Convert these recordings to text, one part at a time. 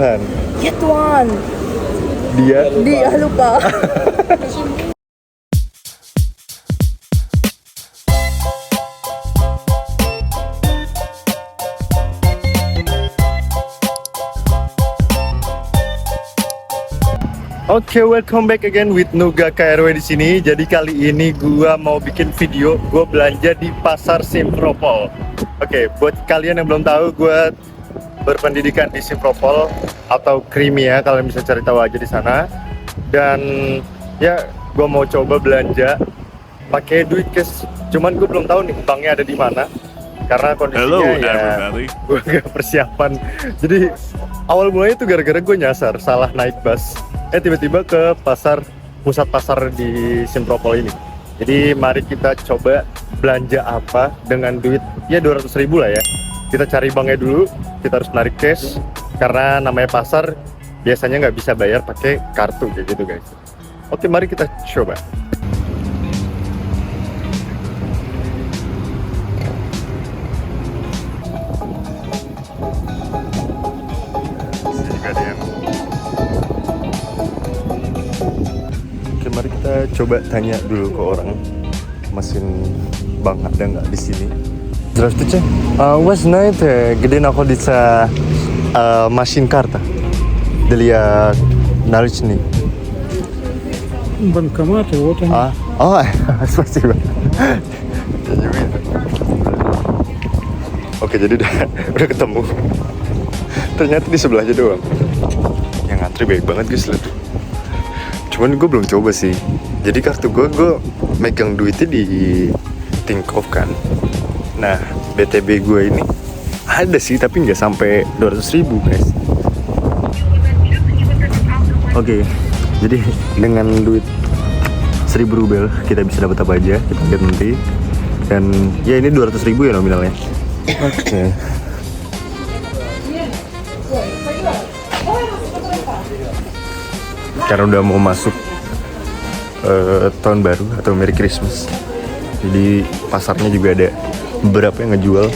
Tuhan. Ya Tuhan. Dia lupa. Oke, welcome back again with Nuga KRW di sini. Jadi kali ini gua mau bikin video gua belanja di Pasar Simpropol. Oke, buat kalian yang belum tahu, gua berpendidikan di Simpropol atau Crimea, kalian bisa cari tahu aja di sana. Dan ya, gua mau coba belanja pakai duit cash. Cuman gua belum tahu nih banknya ada di mana. Karena kondisinya gue gak persiapan. Jadi awal mulanya itu gara-gara gue nyasar salah naik bus. Tiba-tiba ke pusat pasar di Simpropol ini. Jadi mari kita coba belanja apa dengan duit ya 200.000 lah ya. Kita cari banknya dulu, kita harus narik cash karena namanya pasar biasanya nggak bisa bayar pakai kartu kayak gitu guys. Oke, mari kita coba. Mari kita coba tanya dulu ke orang mesin bank ada nggak di sini. Здравствуйте. Ви знаєте, где находится машин карта для наличных? Банкоматы, вот они. Спасибо. Oke, jadi udah ketemu. Ternyata di sebelahnya doang. Yang ngantri baik banget guys, lihat. Cuman gue belum coba sih. Jadi kartu gue megang duitnya di Tinkoff kan. Nah, BTB gue ini ada sih tapi nggak sampai 200.000 guys. Oke, jadi dengan duit 1.000 rubel kita bisa dapat apa aja, kita lihat nanti. Dan ya ini 200.000 ya nominalnya. Oke. Karena udah mau masuk tahun baru atau Merry Christmas, jadi pasarnya juga ada beberapa yang ngejual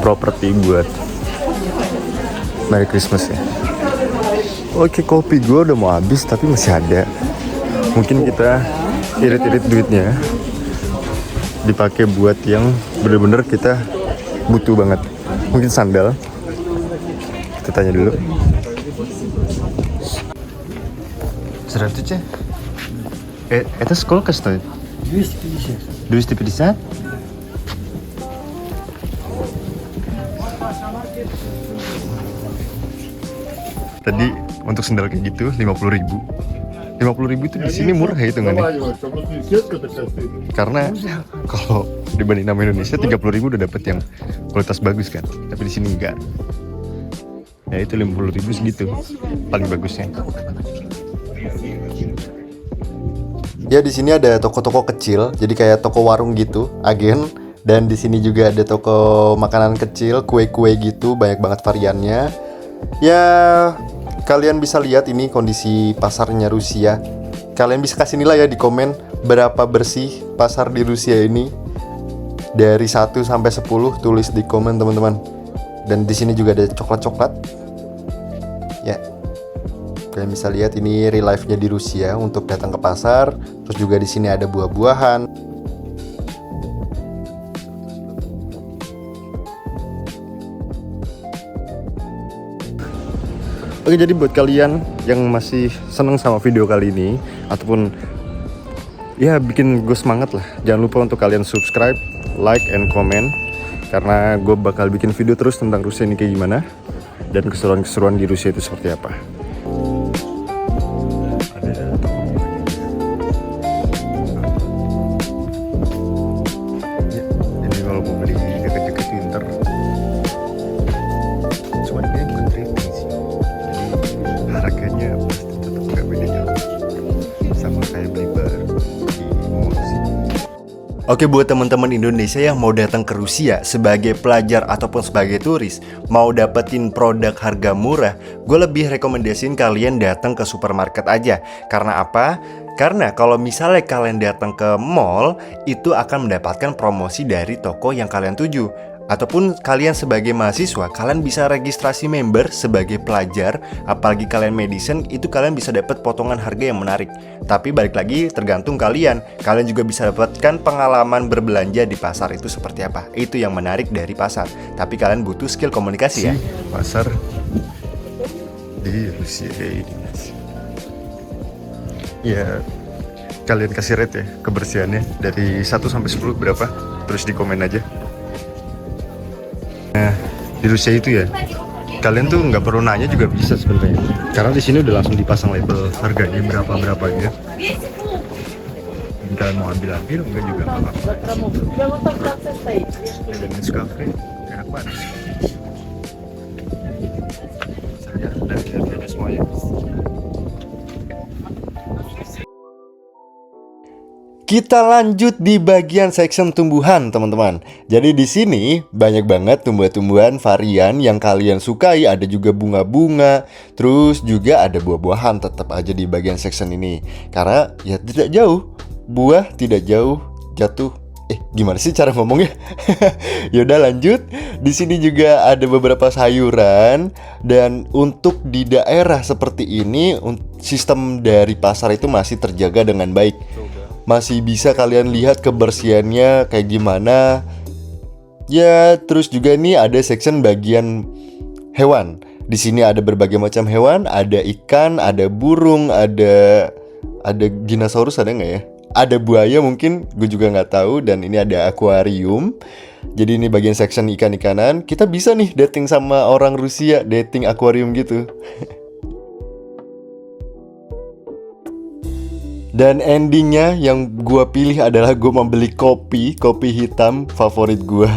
properti buat Merry Christmas ya. Oke, kopi gue udah mau habis tapi masih ada. Mungkin kita irit-irit duitnya dipakai buat yang bener-bener kita butuh banget. Mungkin sandal. Kita tanya dulu. Здравствуйте. Это сколько стоит? 250. 250? Tadi untuk sandal kayak gitu 50.000. 50.000 itu di sini murah ya hitungannya. Karena kalau dibanding sama Indonesia 30.000 udah dapet yang kualitas bagus kan. Tapi di sini enggak. Ya itu 50.000 segitu paling bagusnya. Ya di sini ada toko-toko kecil, jadi kayak toko warung gitu, agen. Dan di sini juga ada toko makanan kecil, kue-kue gitu, banyak banget variannya. Ya kalian bisa lihat ini kondisi pasarnya Rusia. Kalian bisa kasih nilai ya di komen berapa bersih pasar di Rusia ini. Dari 1 sampai 10 tulis di komen teman-teman. Dan di sini juga ada coklat-coklat. Ya, kalian bisa lihat ini real life-nya di Rusia untuk datang ke pasar. Terus juga di sini ada buah-buahan. Oke, jadi buat kalian yang masih seneng sama video kali ini ataupun ya bikin gue semangat lah, jangan lupa untuk kalian subscribe, like, and comment. Karena gue bakal bikin video terus tentang Rusia ini kayak gimana dan keseruan-keseruan di Rusia itu seperti apa. Ya, ini kalau mau beli deket-deket Winter, cuman dia bukan thrifting sih, jadi harganya pasti tetap gak beda jauh sama kayak beli baru di mall sih. Oke, buat teman-teman Indonesia yang mau datang ke Rusia sebagai pelajar ataupun sebagai turis, mau dapetin produk harga murah, gue lebih rekomendasiin kalian datang ke supermarket aja. Karena apa? Karena kalau misalnya kalian datang ke mall, itu akan mendapatkan promosi dari toko yang kalian tuju. Ataupun kalian sebagai mahasiswa, kalian bisa registrasi member sebagai pelajar. Apalagi kalian medicine, itu kalian bisa dapat potongan harga yang menarik. Tapi balik lagi tergantung kalian. Kalian juga bisa dapatkan pengalaman berbelanja di pasar itu seperti apa. Itu yang menarik dari pasar. Tapi kalian butuh skill komunikasi ya. Pasar di Rusia kayak ini. Ya, kalian kasih rate ya kebersihannya dari 1 sampai 10 berapa? Terus di komen aja. Nah, di Rusia itu ya, kalian tuh nggak perlu nanya juga bisa sebenarnya. Karena di sini udah langsung dipasang label harganya berapa gitu. Kalian mau ambil enggak juga nggak apa-apa. Dan Nescafe enak banget. Saya dari harganya semuanya. Kita lanjut di bagian section tumbuhan, teman-teman. Jadi di sini banyak banget tumbuhan-tumbuhan varian yang kalian sukai. Ada juga bunga-bunga, terus juga ada buah-buahan tetap aja di bagian section ini. Karena ya tidak jauh, buah tidak jauh jatuh. Gimana sih cara ngomongnya? Yaudah lanjut. Di sini juga ada beberapa sayuran. Dan untuk di daerah seperti ini, sistem dari pasar itu masih terjaga dengan baik. Masih bisa kalian lihat kebersihannya kayak gimana. Ya, terus juga nih ada section bagian hewan. Di sini ada berbagai macam hewan, ada ikan, ada burung, ada dinosaurus, ada nggak ya? Ada buaya mungkin, gue juga nggak tahu. Dan ini ada akuarium. Jadi ini bagian section ikan-ikanan. Kita bisa nih dating sama orang Rusia, dating akuarium gitu. Dan endingnya yang gue pilih adalah gue membeli kopi hitam favorit gue.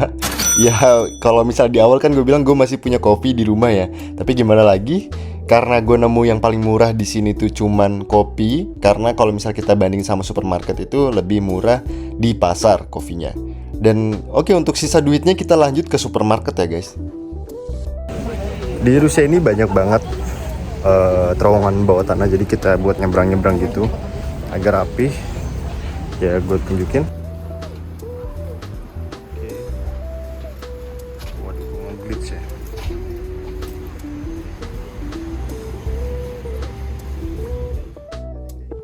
Ya kalau misal di awal kan gue bilang gue masih punya kopi di rumah ya. Tapi gimana lagi? Karena gue nemu yang paling murah di sini tuh cuman kopi. Karena kalau misal kita banding sama supermarket itu lebih murah di pasar kopinya. Dan oke, untuk sisa duitnya kita lanjut ke supermarket ya guys. Di Rusia ini banyak banget terowongan bawah tanah. Jadi kita buat nyebrang-nyebrang gitu agar rapih. Ya gue tunjukin. Waduh, nge-glitch ya.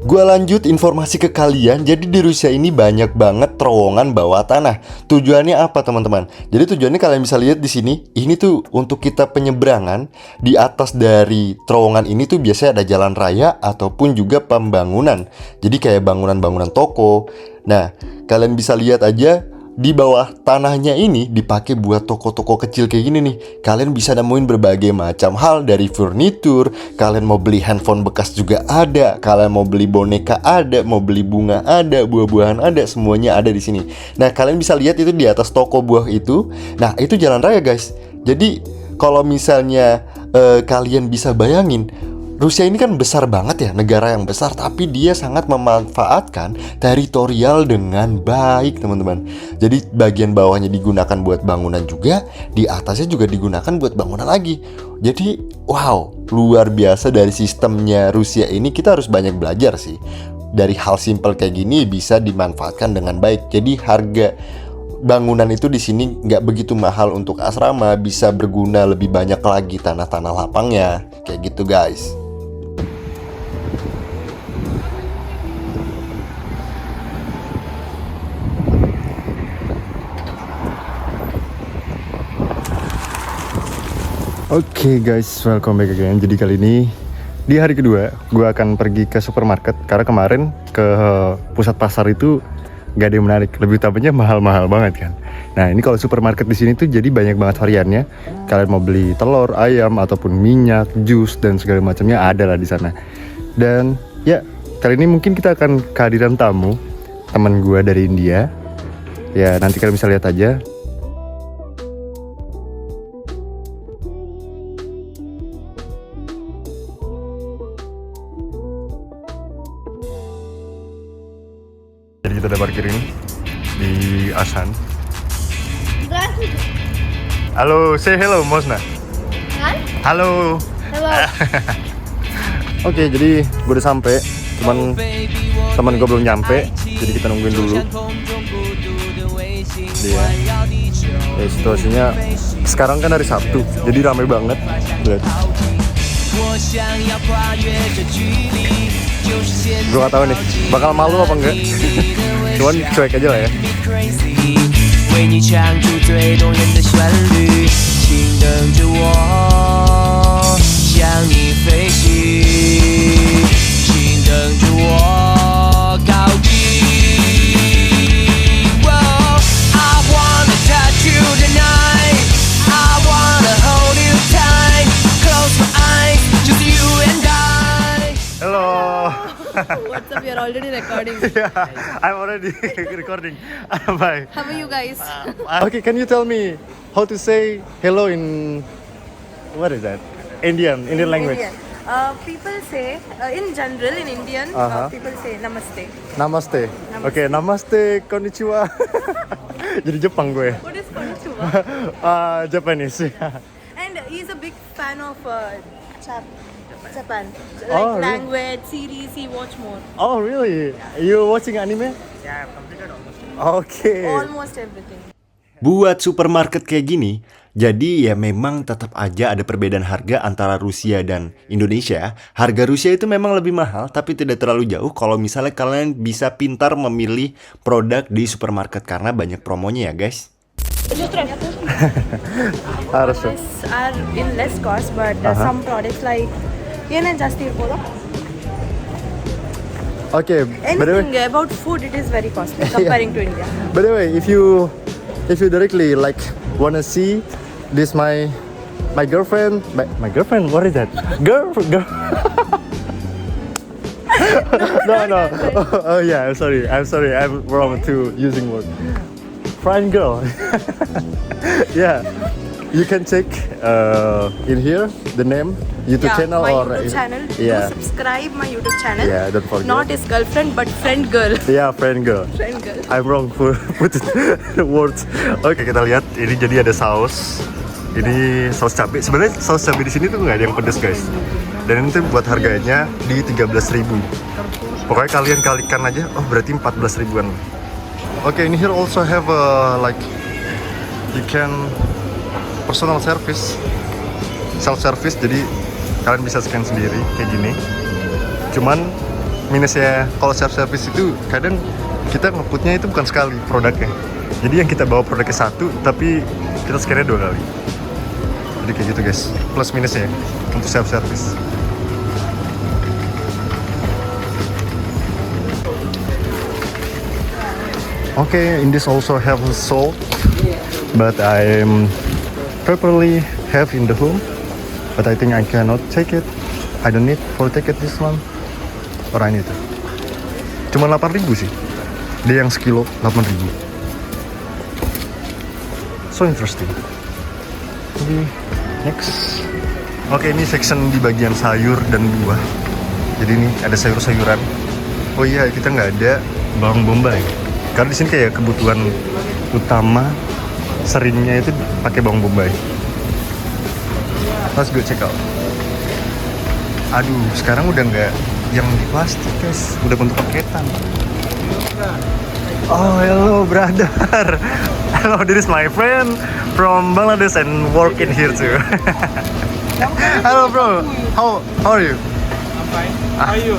Gua lanjut informasi ke kalian. Jadi di Rusia ini banyak banget terowongan bawah tanah. Tujuannya apa teman-teman? Jadi tujuannya kalian bisa lihat di sini. Ini tuh untuk kita penyeberangan. Di atas dari terowongan ini tuh biasanya ada jalan raya ataupun juga pembangunan. Jadi kayak bangunan-bangunan toko. Nah, kalian bisa lihat aja di bawah tanahnya ini dipakai buat toko-toko kecil kayak gini nih. Kalian bisa nemuin berbagai macam hal, dari furnitur, kalian mau beli handphone bekas juga ada, kalian mau beli boneka ada, mau beli bunga ada, buah-buahan ada, semuanya ada di sini. Nah, kalian bisa lihat itu di atas toko buah itu. Nah, itu jalan raya guys. Jadi kalau misalnya kalian bisa bayangin, Rusia ini kan besar banget ya, negara yang besar, tapi dia sangat memanfaatkan teritorial dengan baik teman-teman. Jadi bagian bawahnya digunakan buat bangunan juga, di atasnya juga digunakan buat bangunan lagi. Jadi wow, luar biasa dari sistemnya Rusia ini. Kita harus banyak belajar sih. Dari hal simple kayak gini bisa dimanfaatkan dengan baik. Jadi harga bangunan itu di sini nggak begitu mahal untuk asrama, bisa berguna lebih banyak lagi tanah-tanah lapangnya, kayak gitu guys. Oke guys, welcome back again. Jadi kali ini di hari kedua gue akan pergi ke supermarket. Karena kemarin ke pusat pasar itu gak ada yang menarik. Lebih utamanya mahal-mahal banget kan. Nah ini kalau supermarket di sini tuh jadi banyak banget variannya. Kalian mau beli telur, ayam, ataupun minyak, jus, dan segala macamnya ada lah di sana. Dan ya kali ini mungkin kita akan kehadiran tamu, teman gue dari India. Ya nanti kalian bisa lihat aja. Jadi kita udah parkir ini di Asan. Halo, say hello Mosna. Halo. Halo. Oke, jadi gue udah sampai. Cuman teman gue belum nyampe, jadi kita nungguin dulu. dia. Ya, situasinya sekarang kan hari Sabtu, jadi ramai banget. Lihat. Gue gak tahu nih, bakal malu apa enggak. Cuman cuek aja lah ya. 为你唱出最动人的旋律，请等着我，向你飞行，请等着我靠近。Oh, I wanna touch you tonight, I wanna hold you tight, close my eyes, just you and I. Hello. What's up? You're already recording. Yeah, I'm already recording. Bye. How are you guys? Okay, can you tell me how to say hello in what is that? Indian language. Indian. People say, in general, in Indian, people say namaste. Namaste. Okay, namaste, konnichiwa. Jadi Jepang gue. What is konnichiwa? Japanese. And he's a big fan of Japan. Like Oh, really? language, series, he watch more. Oh, really? You watching anime? Yeah, I've completed almost. Okay. Almost everything. Buat supermarket kayak gini, jadi ya memang tetap aja ada perbedaan harga antara Rusia dan Indonesia. Harga Rusia itu memang lebih mahal, tapi tidak terlalu jauh kalau misalnya kalian bisa pintar memilih produk di supermarket karena banyak promonya ya guys. Harus. Products are in less cost, but some products like ಜಾಸ್ತಿ ಇರ್ಬೋದಾ? Okay. By the way, Anything about food, it is very costly comparing to India. by the way, if you directly like wanna see this my girlfriend, my girlfriend, what is that? Girl. No. Oh yeah, I'm sorry. I'm wrong to using word. Friend girl. Yeah. You can check in here the name YouTube channel my or YouTube channel. yeah. Do subscribe my YouTube channel. Yeah, don't forget. Not his girlfriend, but friend girl. Yeah, friend girl. Friend girl. I'm wrong for put the words. Oke, kita lihat ini jadi ada saus. Ini saus cabai. Sebenarnya saus cabai di sini tuh nggak ada yang pedas guys. Dan ini tuh buat harganya di 13.000. Pokoknya kalian kalikan aja. Oh berarti 14 ribuan. Oke, ini here also have a like you can personal service, self service. Jadi kalian bisa scan sendiri kayak gini. Cuman minusnya kalau self service itu kadang kita nge-putnya itu bukan sekali produknya. Jadi yang kita bawa produknya satu, tapi kita scan-nya 2 kali. Jadi kayak gitu guys, plus minusnya untuk self service. Okay, in this also have salt, but I'm properly have in the home, but I think I cannot take it. I don't need for take it this one, or I need it. Cuma 8.000 sih. Dia yang sekilo 8.000. So interesting. Jadi next. Oke, ini section di bagian sayur dan buah. Jadi ini ada sayur-sayuran. Oh iya, kita nggak ada bawang bombay. Karena di sini kayak kebutuhan utama seringnya itu pakai bawang bombay. Let's go check out. Aduh, sekarang udah nggak yang di plastik guys, udah bentuk paketan. Oh, hello brother. Hello, this is my friend from Bangladesh and work in here too. Hello bro, how are you? I'm fine. How are you?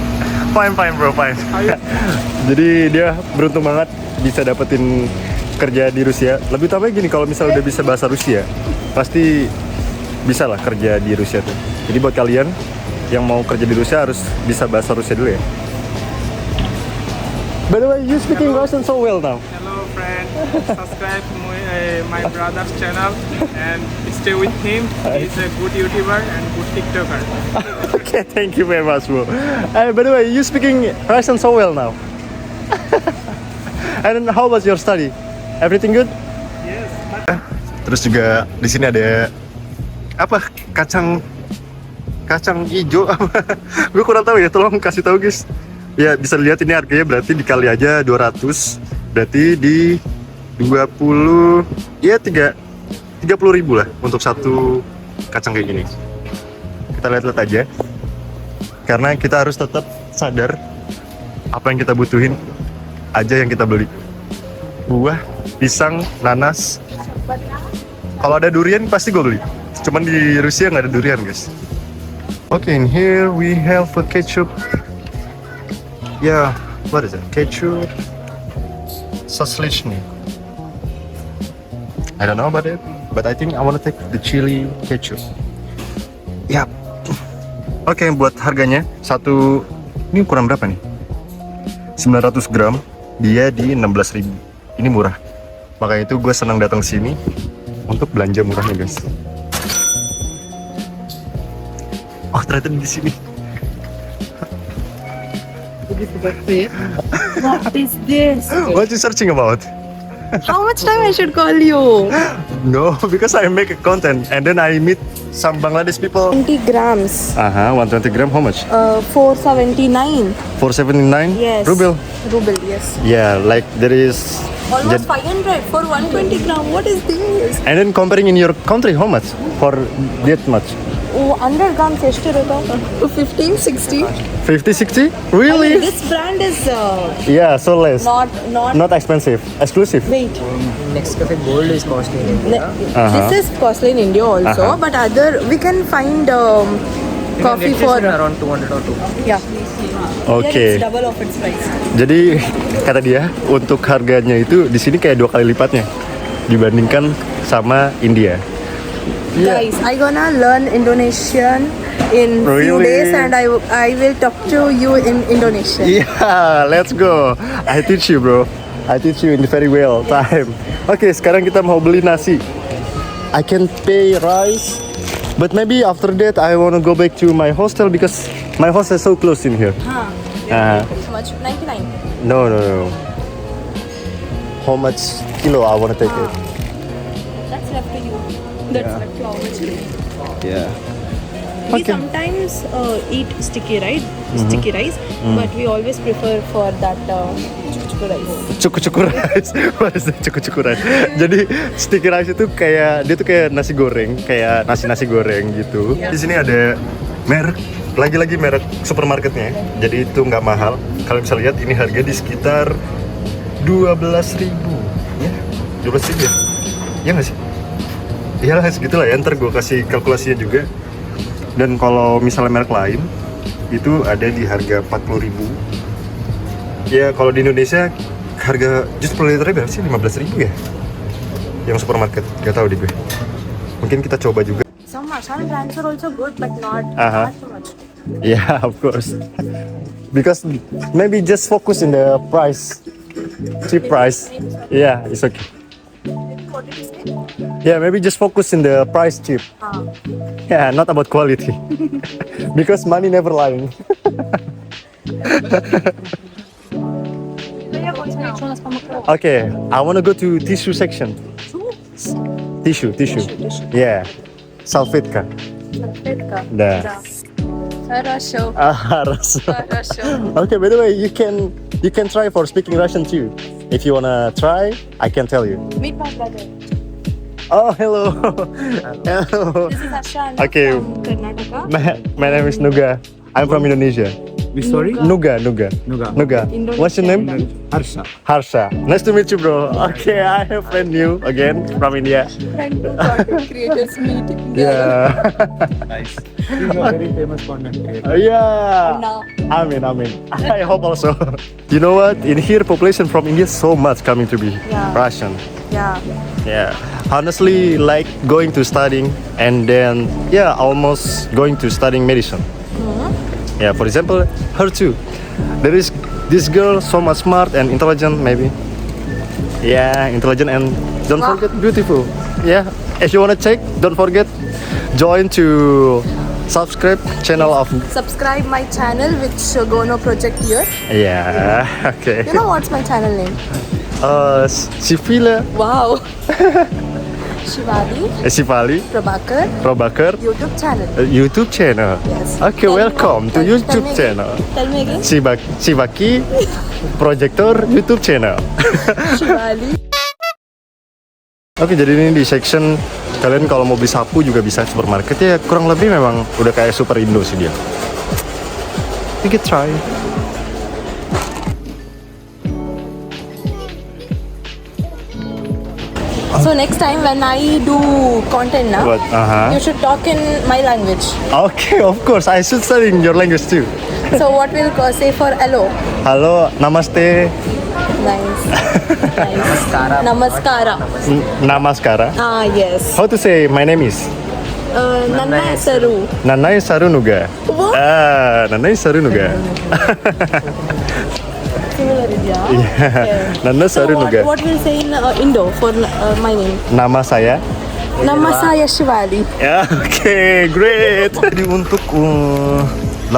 Fine bro, fine. How are you? Jadi dia beruntung banget bisa dapetin kerja di Rusia. Lebih utamanya gini, kalau misalnya udah bisa bahasa Rusia, pasti bisa lah kerja di Rusia tuh. Jadi buat kalian yang mau kerja di Rusia harus bisa bahasa Rusia dulu ya. By the way, you speaking Russian so well now. Hello, friend. Subscribe my brother's channel and stay with him. He's a good YouTuber and good TikToker. Okay, thank you very much bro. By the way, you speaking Russian so well now. And how was your study? Everything good? Yes. Terus juga di sini ada apa? Kacang hijau apa? Gue kurang tahu ya, tolong kasih tahu guys. Ya bisa lihat ini harganya berarti dikali aja 200, berarti di 20 ya 30.000 lah untuk satu kacang kayak gini. Kita lihat-lihat aja. Karena kita harus tetap sadar apa yang kita butuhin aja yang kita beli. buah, pisang, nanas. Kalau ada durian pasti gue beli. Cuman di Rusia nggak ada durian, guys. Okay, in here we have a ketchup. Yeah, what is it? Ketchup, sausage. I don't know about it, but I think I wanna take the chili ketchup. Yap. Oke, buat harganya satu ini ukuran berapa nih? 900 gram, dia di 16.000. Ini murah. Makanya itu gue senang datang sini untuk belanja murahnya, guys. Oh, ternyata di sini. What is this? What you searching about? How much time I should call you? No, because I make a content and then I meet some Bangladesh people. 20 grams. 120 gram, how much? 479. 479 Yes. ruble. Ruble, yes. Yeah, like there is. Almost 500 for 120 gram. What is this? And then comparing in your country, how much for that much? 100 grams ಎಷ್ಟಿರುತ್ತೋ? 15, 60. 50, 60? I mean, Really? this brand is Yeah, so less. not Not expensive, exclusive. wait. Nescafe Gold is costly in India. This is costly in India also, but other we can find You can coffee get for this around 200 or 250. yeah. Oke. Here it's double of its price. Jadi kata dia untuk harganya itu di sini kayak 2 kali lipatnya dibandingkan sama India. Guys, I gonna learn Indonesian in few Really? days and I will talk to you in Indonesian. Yeah, let's go. I teach you, bro. I teach you in very well time. Oke, sekarang kita mau beli nasi. I can pay rice, but maybe after that I wanna go back to my hostel because my hostel is so close in here. Huh. Uh, How much? 99. no. How much kilo I wanna take it? That's left to you. That's left to how much you take. Yeah. We Okay. sometimes eat sticky rice, but we always prefer for that chuchu rice. Cuku-cuku rice. What is that cuku-cuku rice? Jadi sticky rice itu kayak dia tuh kayak nasi goreng, kayak nasi goreng gitu. Di sini ada merek, lagi-lagi merek supermarketnya. Jadi itu nggak mahal. Kalian bisa lihat ini harga di sekitar 12.000. Ya, 12.000 ya? Ya nggak sih? Iyalah segitulah ya. Ntar gue kasih kalkulasinya juga. Dan kalau misalnya merek lain itu ada di harga 40.000. Ya kalau di Indonesia harga jus per liternya berapa sih? 15.000 ya? Yang supermarket, gak tahu deh gue. Mungkin kita coba juga. Some brands are also good, but not so much. Yeah, of course. Because maybe just focus in the price, cheap price. Yeah, it's okay. What did you say? Yeah, maybe just focus in the price cheap. Yeah, not about quality. Because money never lying. Okay, I wanna go to tissue section. Tissue. Yeah, salvetka. Да. Хорошо. Хорошо. Хорошо. Okay, by the way, you can try for speaking Russian too. If you wanna try, I can tell you. Meet my brother. Oh, hello. Hello. This is Asha. Okay. From Karnataka. My name is Nuga. I'm from Indonesia. Sorry? Nuga. Nuga. What's your name? Harsha. Harsha. Nice to meet you, bro. Okay, I have friend new again from India. Friend to content creators meet. Yeah. Nice. He's a very famous content creator. Yeah. Now. Amin. I hope also. You know what? In here, population from India so much coming to be Yeah. Russian. Yeah. Yeah. Honestly, like going to studying and then almost going to studying medicine. Yeah. For example, her too. There is this girl so much smart and intelligent, maybe. Yeah, intelligent and don't Wow. forget beautiful. Yeah. If you wanna check, don't forget join to subscribe channel of. Subscribe my channel, which Gono project here. Yeah. Okay. You know what's my channel name? Sifila, Wow. Shivali Sifali, Prabhakar Prabhakar, YouTube channel. YouTube channel. Yes. Okay, Tell me- welcome to tell- YouTube tell me channel. again. Tell me again. Shivaki Projector YouTube channel. Shivali. Oke, jadi ini di section kalian kalau mau beli sapu juga bisa supermarket ya, kurang lebih memang udah kayak Super Indo sih dia. You can try. So next time when I do content now, What? you should talk in my language. Okay, of course. I should study in your language too. So what will say for hello? Halo, namaste, Nice. Nice. Namaskara. namaskara. Ah yes. How to say my name is? Nanna Saru. Nanai Sarunuga. What? Nanai Sarunuga. Similar, yeah. Yeah. Nana So Sarunuga. what will say in Indo for my name? Nama saya. Nama saya Shivali. Ya, oke, great. Jadi untuk 80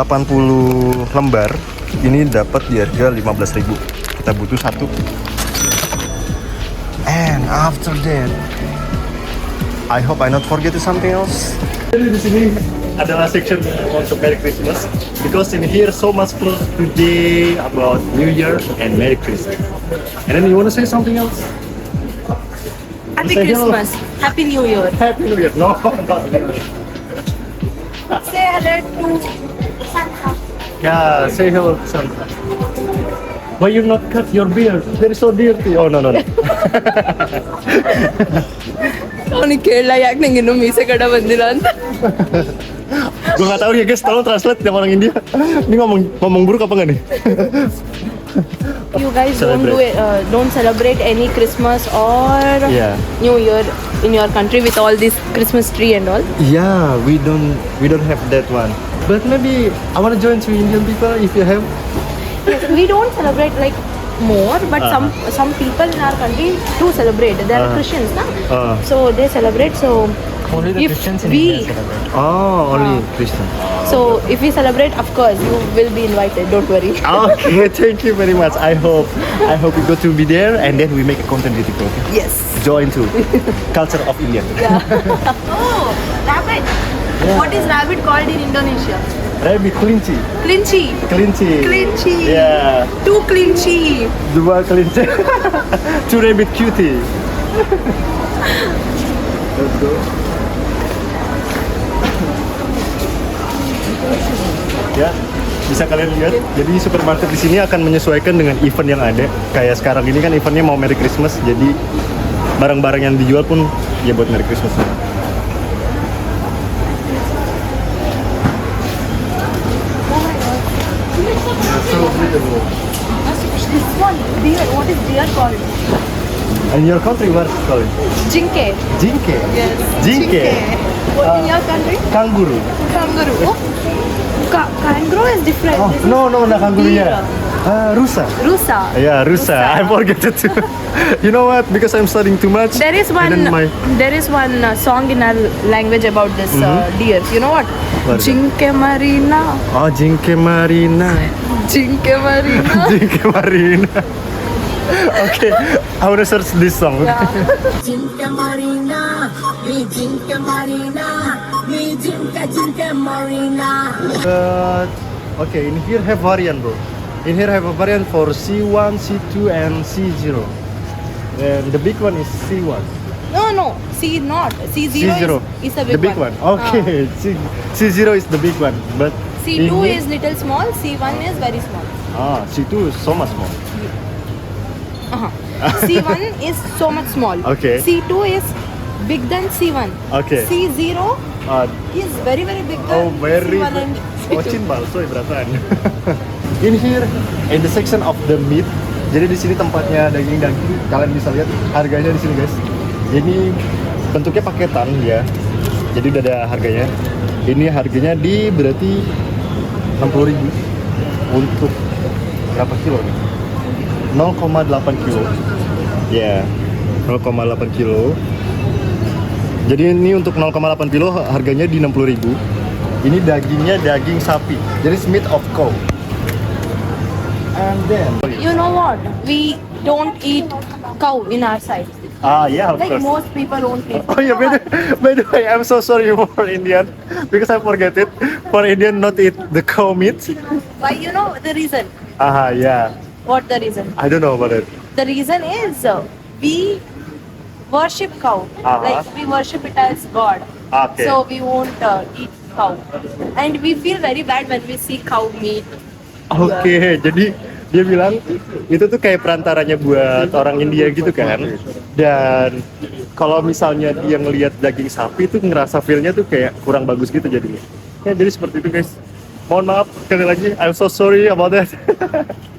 lembar ini dapat di harga 15.000. Kita butuh satu. And after that, I hope I not forget something else. Jadi di sini adalah section untuk Merry Christmas because in here so much close today about New Year and Merry Christmas. And then you want to say something else? Happy Say hello. Christmas. Happy New Year. Happy New Year. No, not Say hello to Santa. yeah, say hello to Santa. Why you not cut your beard? They're so dirty. Oh no. ಅವನಿಗೆ ಕೇಳಲ್ಲ ಯಾಕೆ ನಂಗೆ ಇನ್ನೂ ಮೀಸೆ ಕಡ ಬಂದಿಲ್ಲ ಅಂತ. Gue nggak tahu ya guys, tolong translate yang orang India. Ini ngomong buruk apa nggak nih? You guys Celebrate. don't celebrate any Christmas or Yeah. New Year in your country with all this Christmas tree and all. Yeah, we don't have that one. But maybe I want to join to Indian people if you have. Yes, we don't celebrate like more, but some people in our country do celebrate. They are Christians, na? So they celebrate. So Only the if Christians in we India celebrate. Oh, only Christian. so if we celebrate, of course you will be invited. Don't worry. Okay, thank you very much. I hope we go to be there and then we make a content with you. Okay? Yes. Join to culture of India. Oh, rabbit. What is rabbit called in Indonesia? Rabbit kelinci. Kelinci. Kelinci. Kelinci. Yeah. Two kelinci. Dua kelinci. Two rabbit cutie. Let's go. Ya, bisa kalian lihat. Jadi supermarket di sini akan menyesuaikan dengan event yang ada. Kayak sekarang ini kan eventnya mau Merry Christmas, jadi barang-barang yang dijual pun ya buat Merry Christmas. So beautiful. This one, deer. What is deer called? In your country, what is it called? Jinke. Jinke. Yes. Jinke. What in your country? Kanguru. Kangaroo. Oh. Kangaroo is different. Oh, This is no, not kanguru deer. ya. Rusa. Rusa. Yeah, Rusa. I forget it too. You know what? Because I'm studying too much. There is one. and then There is one song in our language about this deer. You know what? What is it? Jinke Marina. Oh, Jinke Marina. Jinke Marina. Jinke Marina. Okay, I want to search this song. Jinka Marina, we Jinka Marina, we Jinka Marina. Okay, in here have variant, bro. In here have a variant for C1, C2, and C0. And the big one is C1. No. C not. C0 C0 is a the big one. Okay, C0 is the big one, but C2 in here- is little small. C1 is very small. C2 is so much more. C1 is so much small. Okay. C2 is big than C1. Okay. C0 Uh, is very big Oh, than very C1 and Oh, C2. cimbal, sorry beratan. In here, in the section of the meat, jadi di sini tempatnya daging-daging. Kalian bisa lihat harganya di sini, guys. Ini bentuknya paketan ya. Jadi udah ada harganya. Ini harganya di berarti 60.000 untuk berapa kilo nih? 0,8 kilo. Ya, 0,8 kilo. Jadi ini untuk 0,8 kilo harganya di 60.000. Ini dagingnya daging sapi. Jadi it's meat of cow. And then You know what? We don't eat cow in our side. yeah, of Like course. most people don't eat. Oh yeah, by the way, I'm so sorry for Indian because I forget it. For Indian not eat the cow meat. Why? You know the reason? Yeah. What the reason? I don't know about it. The reason is we worship cow. Like we worship it as God. Okay. So we won't eat cow. And we feel very bad when we see cow meat. Oke, jadi Dia bilang itu tuh kayak perantaranya buat orang India gitu kan. Dan kalau misalnya dia ngelihat daging sapi tuh ngerasa feel-nya tuh kayak kurang bagus gitu jadinya. Ya jadi seperti itu guys. Mohon maaf sekali lagi, I'm so sorry about that.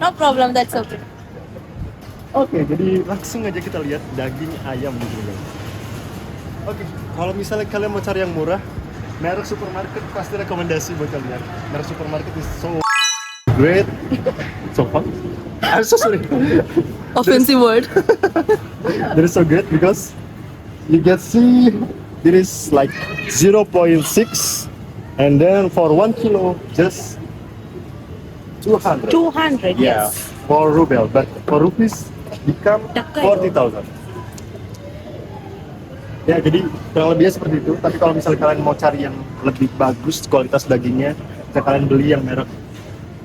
No problem, that's okay. Oke, jadi langsung aja kita lihat daging ayam di sini guys. Oke, kalau misalnya kalian mau cari yang murah, merek supermarket pasti rekomendasi buat kalian. Merek supermarket is so great, so fun. I'm so sorry. Offensive word. That is so great because you can see it is like 0.6 and then for 1 kilo just 200. 200, Yeah, yes. for ruble, but for rupees become Dekat. 40,000. Ya, jadi kurang lebihnya seperti itu. Tapi kalau misalnya kalian mau cari yang lebih bagus kualitas dagingnya, bisa kalian beli yang merek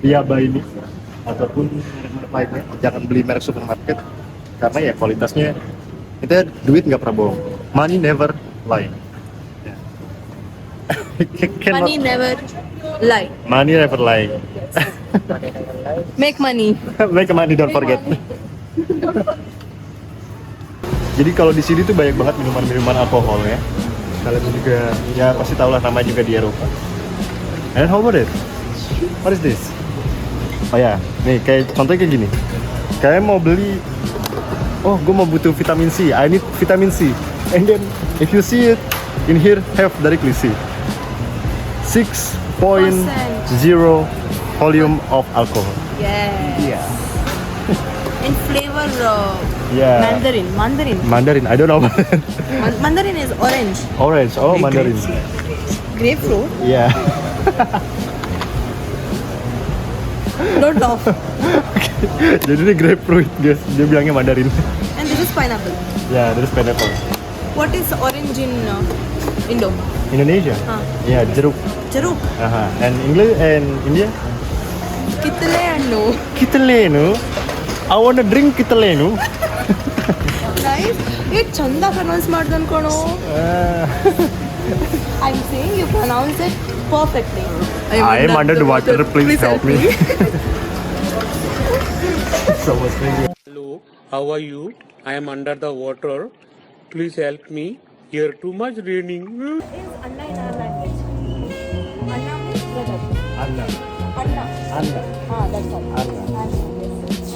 Diaba ini ataupun merek-merek lainnya. Jangan beli merek supermarket karena ya kualitasnya kita duit nggak pernah bohong. Money never lie. Yeah. Cannot- Money never lie. Money never lie. Make money. Make money, don't forget. Jadi kalau di sini tuh banyak banget minuman-minuman alkohol ya. Kalian juga ya pasti tahu lah namanya juga di Eropa. And how about it? What is this? Oh ya, nih kayak contohnya kayak gini. Kayak mau beli, oh gue mau butuh vitamin C. I need vitamin C. And then if you see it in here, have directly C. 6.0 volume of alcohol. Yes. Yeah. In flavor, Yeah. Mandarin. Mandarin, I don't know. Mandarin is orange. Orange, oh Mandarin. Grapefruit. Yeah. Don't laugh. Jadi ini grapefruit guys, dia bilangnya Mandarin. And this is pineapple. Ya, dari pineapple. What is orange in Indo? Indonesia? Ya, jeruk. Jeruk. Aha. And English and India? Kitlenu. Kitlenu. I wanna drink kitlenu. Nice. You chanda pronounce ಮಾಡ್ದನ್ ಕಣೋ. I'm saying you pronounce it perfectly. I am under the water. Please help me. So much crazy. Hello, how are you? I am under the water. Please help me. Here too much raining. Is Anna in our language? Anna means brother. Anna. Anna. Anna. That's all. Anna. Yes.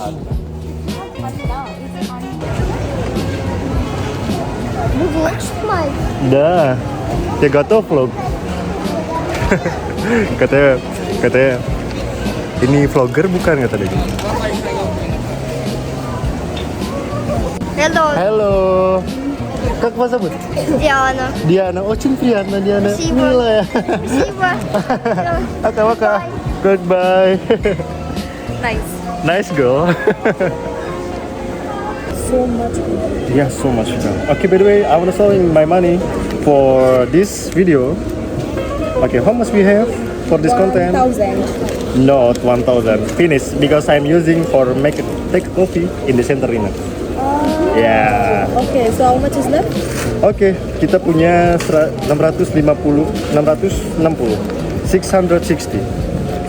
Anna. Anna is Anna. Dah. Ya готов vlog. katanya ini vlogger bukan kata dia. Hello, Hello. Как вас зовут? Диана. Диана. Очень приятно, Диана. Спасибо. Милая. Спасибо. Пока-пока. Goodbye. Nice. Nice girl. So much. Yeah, so much fun. Okay, by the way, I want to sell my money for this video. Okay, how much we have for this content? 1,000. Not 1,000. Finish because I'm using for take coffee in the center ini. Yeah. Okay, so how much is left? Oke, kita punya 660. 660.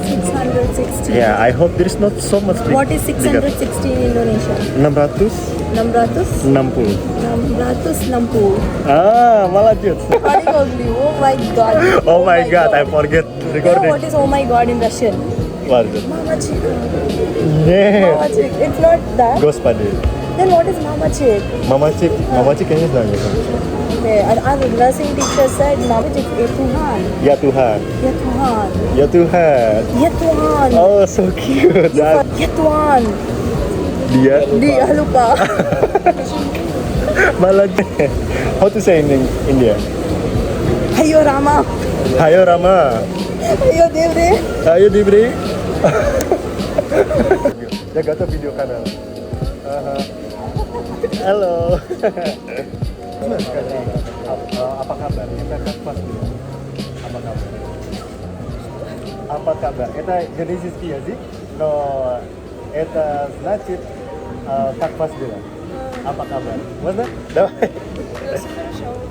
660. Yeah, I hope there is not so much big. What is 660 in Indonesia? 660. 660. Ah, malah jut. Funny ugly. Oh my god. Oh my god, I forget You know recording. what is oh my god in Russian? What is it? Mama chick. Yeah. Mama chick. It's not that. Господи. Then what is mama chick? Mama Cik kayaknya знаю. Okay, our nursing teacher said mama chick is Tuhan. Ya Tuhan. Ya Tuhan. Ya Tuhan. Ya Tuhan. Oh, so cute. Ya Tuhan. Dia lupa. Malah. How to say in India? Ayo Rama. Hayo Rama. Ayo Devre. Ayo Dibri. Ya gata video kanal. Halo. Apa kabar? Kita pas dulu. Apa kabar? Apa kabar? Это генезийский язык, но это значит как вас дела? Apa kabar? Можно? Давай.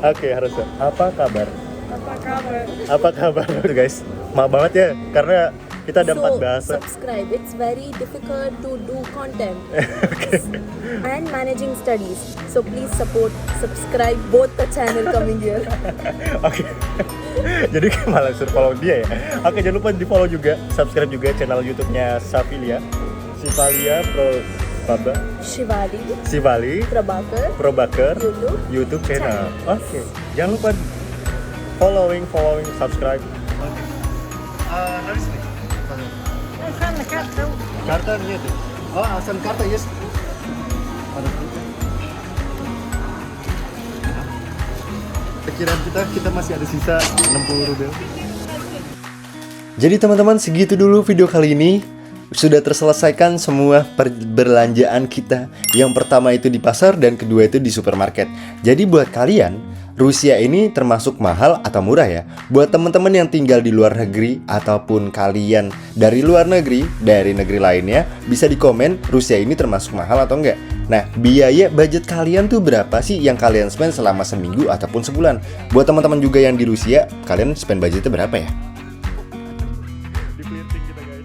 Oke, harus. Apa kabar? Apa kabar? Apa kabar? Tuh guys, maaf banget ya karena Kita ada 4 bahasa. Subscribe. It's very difficult to do content and managing studies. So please subscribe both the channel coming here. Oke. Jadi malah suruh follow dia ya. Oke, jangan lupa di follow juga, subscribe juga channel YouTube-nya Safilia. Sivalia Shivali Prabakar YouTube channel. Oke. Jangan lupa following, subscribe. Haris nih. Karta nih tuh. Oh, Asan Karta, yes. Pikiran kita masih ada sisa 60 rubel. Jadi teman-teman, segitu dulu video kali ini. Sudah terselesaikan semua perbelanjaan kita. Yang pertama itu di pasar dan kedua itu di supermarket. Jadi buat kalian, Rusia ini termasuk mahal atau murah ya? Buat teman-teman yang tinggal di luar negeri ataupun kalian dari luar negeri, dari negeri lainnya, bisa di komen Rusia ini termasuk mahal atau enggak. Nah, biaya budget kalian tuh berapa sih yang kalian spend selama seminggu ataupun sebulan? Buat teman-teman juga yang di Rusia, kalian spend budgetnya berapa ya? Di flirting kita guys.